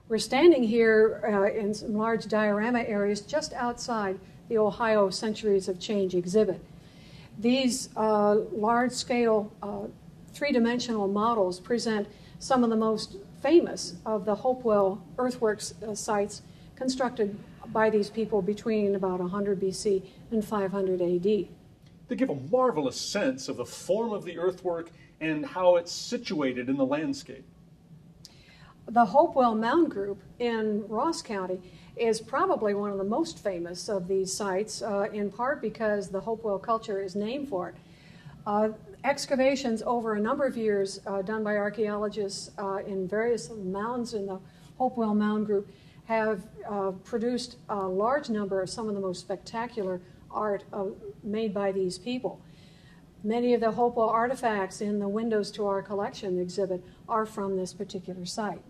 We're standing here in some large diorama areas just outside the Ohio Centuries of Change exhibit. These large-scale, three-dimensional models present some of the most famous of the Hopewell Earthworks sites constructed by these people between about 100 BC and 500 AD. They give a marvelous sense of the form of the earthwork and how it's situated in the landscape. The Hopewell Mound Group in Ross County is probably one of the most famous of these sites, in part because the Hopewell culture is named for it. Excavations over a number of years done by archaeologists in various mounds in the Hopewell Mound Group have produced a large number of some of the most spectacular art made by these people. Many of the Hopewell artifacts in the Windows to Our Collection exhibit are from this particular site.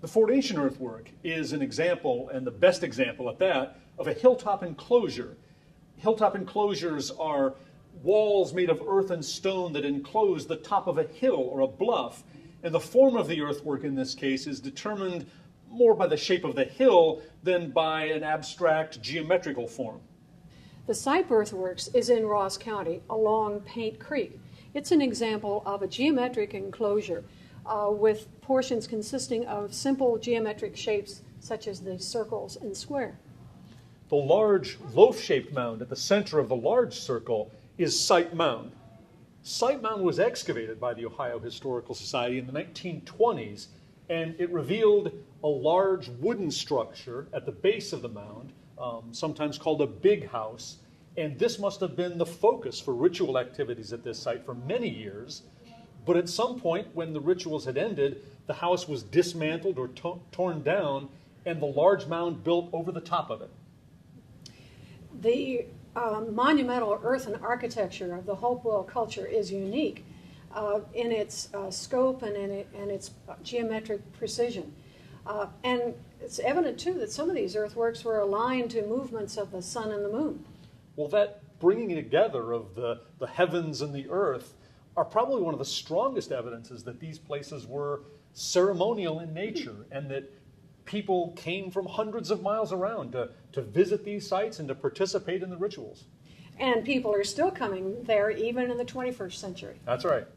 The Fordation earthwork is an example, and the best example at that, of a hilltop enclosure. Hilltop enclosures are walls made of earth and stone that enclose the top of a hill or a bluff. And the form of the earthwork in this case is determined more by the shape of the hill than by an abstract geometrical form. The Sipe Earthworks is in Ross County along Paint Creek. It's an example of a geometric enclosure with portions consisting of simple geometric shapes such as the circles and square. The large loaf-shaped mound at the center of the large circle is Sipe Mound. Sipe Mound was excavated by the Ohio Historical Society in the 1920s, and it revealed a large wooden structure at the base of the mound, sometimes called a big house, and this must have been the focus for ritual activities at this site for many years. But at some point, when the rituals had ended, the house was dismantled or torn down, and the large mound built over the top of it. The monumental earthen architecture of the Hopewell culture is unique in its scope and in its geometric precision. And it's evident, too, that some of these earthworks were aligned to movements of the sun and the moon. Well, that bringing together of the heavens and the earth are probably one of the strongest evidences that these places were ceremonial in nature and that people came from hundreds of miles around to visit these sites and to participate in the rituals. And people are still coming there even in the 21st century. That's right.